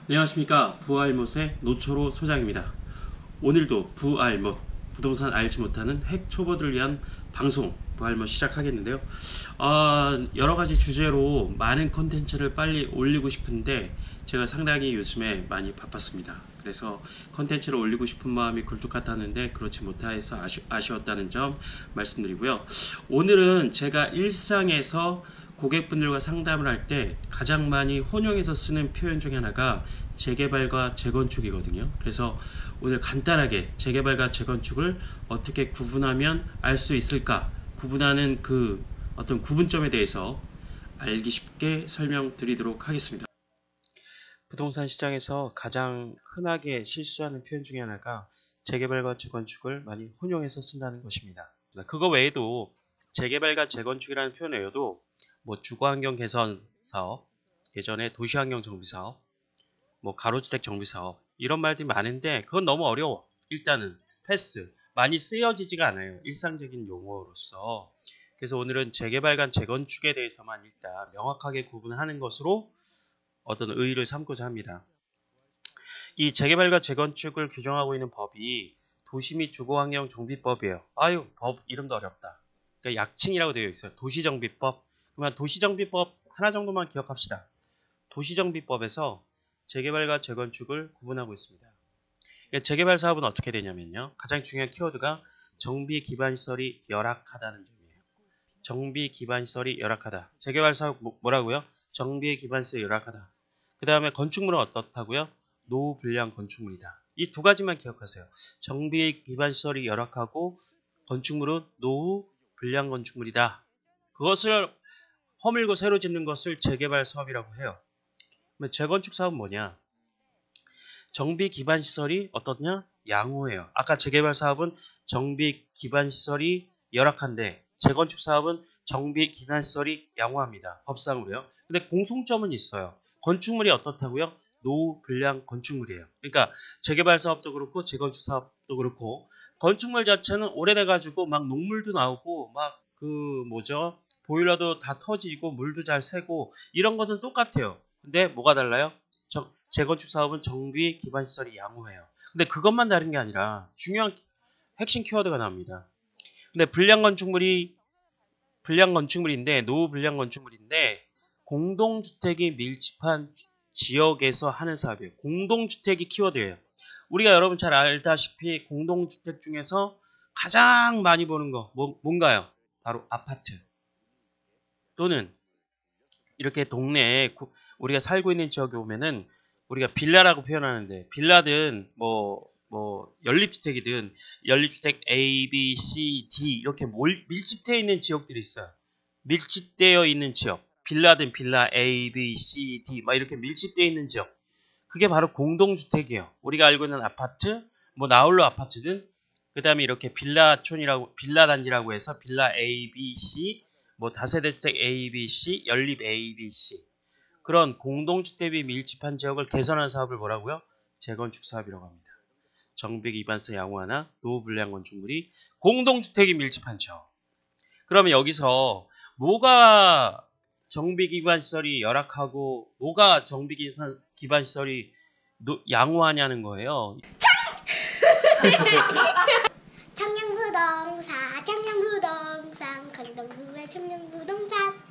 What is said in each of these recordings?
안녕하십니까. 부알못의 노초로 소장입니다. 오늘도 부알못, 부동산 알지 못하는 핵 초보들을 위한 방송 부알못 시작하겠는데요. 여러가지 주제로 많은 컨텐츠를 빨리 올리고 싶은데 제가 상당히 요즘에 많이 바빴습니다. 그래서 컨텐츠를 올리고 싶은 마음이 굴뚝 같았는데 그렇지 못해서 아쉬웠다는 점 말씀드리고요. 오늘은 제가 일상에서 고객분들과 상담을 할 때 가장 많이 혼용해서 쓰는 표현 중에 하나가 재개발과 재건축이거든요. 그래서 오늘 간단하게 재개발과 재건축을 어떻게 구분하면 알 수 있을까? 구분하는 그 어떤 구분점에 대해서 알기 쉽게 설명드리도록 하겠습니다. 부동산 시장에서 가장 흔하게 실수하는 표현 중에 하나가 재개발과 재건축을 많이 혼용해서 쓴다는 것입니다. 그거 외에도 재개발과 재건축이라는 표현 외에도 뭐 주거환경 개선 사업, 예전에 도시환경 정비 사업, 뭐 가로주택 정비 사업 이런 말들이 많은데 그건 너무 어려워. 일단은 패스. 많이 쓰여지지가 않아요. 일상적인 용어로서. 그래서 오늘은 재개발과 재건축에 대해서만 일단 명확하게 구분하는 것으로 어떤 의의를 삼고자 합니다. 이 재개발과 재건축을 규정하고 있는 법이 도시 및 주거환경 정비법이에요. 법 이름도 어렵다. 그러니까 약칭이라고 되어 있어요. 도시정비법. 그러면 도시정비법 하나 정도만 기억합시다. 도시정비법에서 재개발과 재건축을 구분하고 있습니다. 재개발 사업은 어떻게 되냐면요. 가장 중요한 키워드가 정비 기반 시설이 열악하다는 점이에요. 정비 기반 시설이 열악하다. 재개발 사업 뭐라고요? 정비 기반 시설이 열악하다. 그 다음에 건축물은 어떻다고요? 노후 불량 건축물이다. 이 두 가지만 기억하세요. 정비 기반 시설이 열악하고 건축물은 노후 불량 건축물이다. 그것을 허물고 새로 짓는 것을 재개발 사업이라고 해요. 재건축 사업은 뭐냐? 정비 기반 시설이 어떻냐? 양호해요. 아까 재개발 사업은 정비 기반 시설이 열악한데 재건축 사업은 정비 기반 시설이 양호합니다. 법상으로요. 근데 공통점은 있어요. 건축물이 어떻다고요? 노후 불량 건축물이에요. 그러니까 재개발 사업도 그렇고 재건축 사업도 그렇고 건축물 자체는 오래돼가지고 막 녹물도 나오고 막 보일러도 다 터지고 물도 잘 새고 이런 것은 똑같아요. 근데 뭐가 달라요? 재건축 사업은 정비 기반 시설이 양호해요. 근데 그것만 다른 게 아니라 중요한 핵심 키워드가 나옵니다. 근데 불량 건축물인데 노후 불량 건축물인데 공동주택이 밀집한 지역에서 하는 사업이에요. 공동주택이 키워드예요. 우리가 여러분 잘 알다시피 공동주택 중에서 가장 많이 보는 거 뭔가요? 바로 아파트 또는 이렇게 동네에 우리가 살고 있는 지역에 오면은 우리가 빌라라고 표현하는데 빌라든 연립주택이든 연립주택 A, B, C, D 이렇게 밀집되어 있는 지역들이 있어요. 밀집되어 있는 지역. 빌라든 빌라 A, B, C, D 막 이렇게 밀집되어 있는 지역. 그게 바로 공동주택이에요. 우리가 알고 있는 아파트, 나홀로 아파트든 그 다음에 이렇게 빌라 단지라고 해서 빌라 A, B, C 다세대 주택 A, B, C, 연립 A, B, C 그런 공동주택이 밀집한 지역을 개선하는 사업을 뭐라고요? 재건축 사업이라고 합니다. 정비 기반서 양호하나 노후 불량 건축물이 공동주택이 밀집한 지역. 그러면 여기서 뭐가 정비 기반 시설이 열악하고 뭐가 정비 기반 시설이 양호하냐는 거예요. 청년부동산 강동구의 청년부동산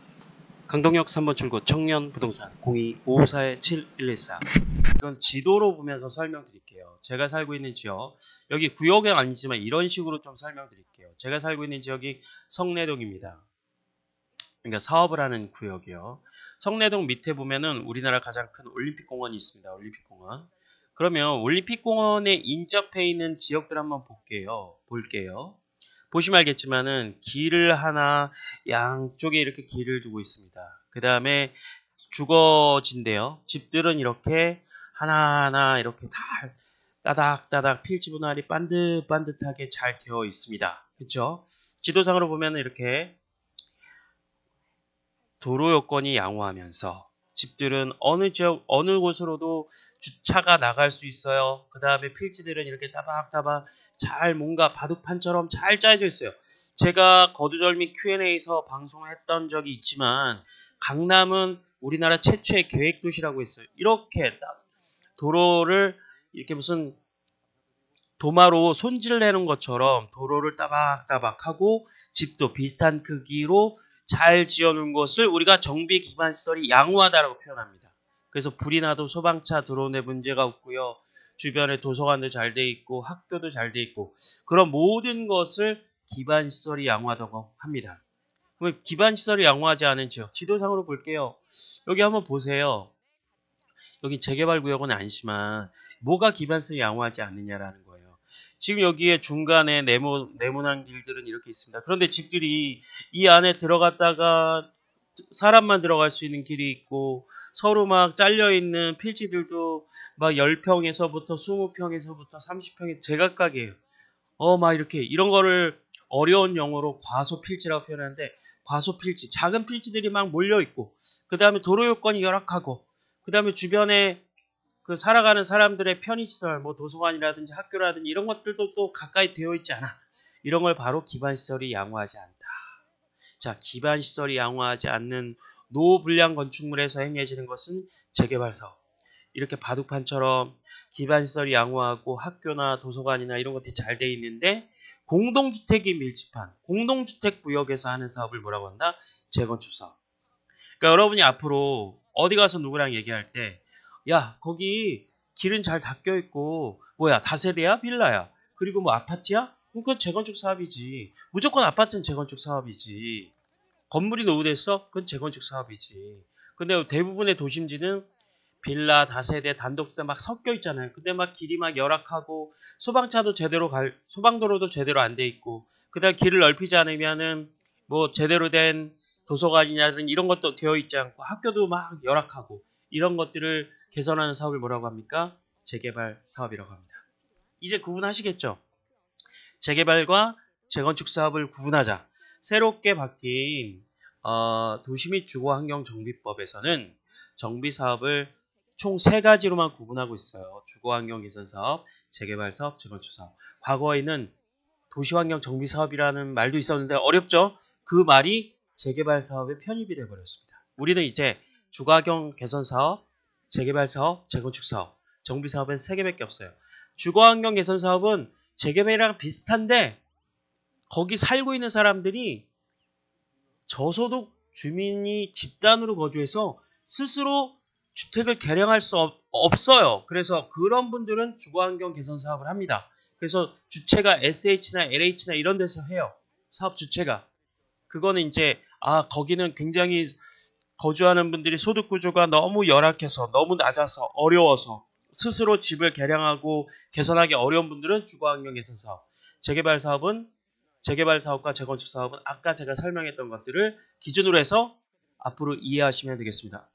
강동역 3번 출구 청년부동산 02-554-7114 이건 지도로 보면서 설명드릴게요. 제가 살고 있는 지역 여기 구역은 아니지만 이런 식으로 좀 설명드릴게요. 제가 살고 있는 지역이 성내동입니다. 그러니까 사업을 하는 구역이요. 성내동 밑에 보면은 우리나라 가장 큰 올림픽공원이 있습니다. 올림픽공원. 그러면 올림픽공원에 인접해 있는 지역들 한번 볼게요. 보시면 알겠지만은 길을 하나 양쪽에 이렇게 길을 두고 있습니다. 그 다음에 주거지인데요. 집들은 이렇게 하나하나 이렇게 다 따닥따닥 필지 분할이 반듯반듯하게 잘 되어 있습니다. 그렇죠? 지도상으로 보면 이렇게 도로 여건이 양호하면서 집들은 어느 지역 어느 곳으로도 주차가 나갈 수 있어요. 그 다음에 필지들은 이렇게 따박따박 잘 뭔가 바둑판처럼 잘 짜여져 있어요. 제가 거두절미 Q&A에서 방송을 했던 적이 있지만 강남은 우리나라 최초의 계획도시라고 했어요. 이렇게 도로를 이렇게 무슨 도마로 손질해놓은 것처럼 도로를 따박따박하고 집도 비슷한 크기로 잘 지어놓은 것을 우리가 정비 기반 시설이 양호하다라고 표현합니다. 그래서 불이 나도 소방차 들어오는 데 문제가 없고요. 주변에 도서관도 잘 돼 있고 학교도 잘 돼 있고 그런 모든 것을 기반 시설이 양호하다고 합니다. 그럼 기반 시설이 양호하지 않은 지역 지도상으로 볼게요. 여기 한번 보세요. 여기 재개발구역은 아니지만 뭐가 기반 시설이 양호하지 않느냐라는 거예요. 지금 여기에 중간에 네모난 길들은 이렇게 있습니다. 그런데 집들이 이 안에 들어갔다가 사람만 들어갈 수 있는 길이 있고 서로 막 잘려있는 필지들도 막 10평에서부터 20평에서부터 30평에서 제각각이에요. 막 이런 거를 어려운 용어로 과소필지라고 표현하는데 과소필지, 작은 필지들이 막 몰려있고 그 다음에 도로 요건이 열악하고 그 다음에 주변에 그 살아가는 사람들의 편의시설, 뭐 도서관이라든지 학교라든지 이런 것들도 또 가까이 되어 있지 않아. 이런 걸 바로 기반시설이 양호하지 않다. 자, 기반시설이 양호하지 않는 노불량 건축물에서 행해지는 것은 재개발 사업. 이렇게 바둑판처럼 기반시설이 양호하고 학교나 도서관이나 이런 것들이 잘 돼 있는데 공동주택이 밀집한 공동주택구역에서 하는 사업을 뭐라고 한다? 재건축 사업. 그러니까 여러분이 앞으로 어디 가서 누구랑 얘기할 때 야, 거기 길은 잘 닦여 있고 뭐야, 다세대야? 빌라야? 그리고 뭐 아파트야? 그건 재건축 사업이지. 무조건 아파트는 재건축 사업이지. 건물이 노후됐어? 그건 재건축 사업이지. 근데 대부분의 도심지는 빌라, 다세대, 단독주택 막 섞여 있잖아요. 근데 막 길이 막 열악하고 소방차도 제대로 소방도로도 제대로 안 돼 있고 그다음 길을 넓히지 않으면은 뭐 제대로 된 도서관이냐든 이런 것도 되어 있지 않고 학교도 막 열악하고 이런 것들을 개선하는 사업을 뭐라고 합니까? 재개발 사업이라고 합니다. 이제 구분하시겠죠? 재개발과 재건축 사업을 구분하자. 새롭게 바뀐 도시및 주거환경정비법에서는 정비사업을 총 3가지로만 구분하고 있어요. 주거환경 개선 사업, 재개발 사업, 재건축 사업. 과거에는 도시환경 정비사업이라는 말도 있었는데 어렵죠? 그 말이 재개발 사업에 편입이 되어버렸습니다. 우리는 이제 주거환경 개선 사업, 재개발 사업, 재건축 사업, 정비 사업은 3개밖에 없어요. 주거환경 개선 사업은 재개발이랑 비슷한데 거기 살고 있는 사람들이 저소득 주민이 집단으로 거주해서 스스로 주택을 개량할 수 없어요. 그래서 그런 분들은 주거환경 개선 사업을 합니다. 그래서 주체가 SH나 LH나 이런 데서 해요. 사업 주체가. 그거는 이제 거기는 굉장히 거주하는 분들이 소득 구조가 너무 열악해서 너무 낮아서 어려워서 스스로 집을 개량하고 개선하기 어려운 분들은 주거환경 개선 사업. 재개발 사업과 재건축 사업은 아까 제가 설명했던 것들을 기준으로 해서 앞으로 이해하시면 되겠습니다.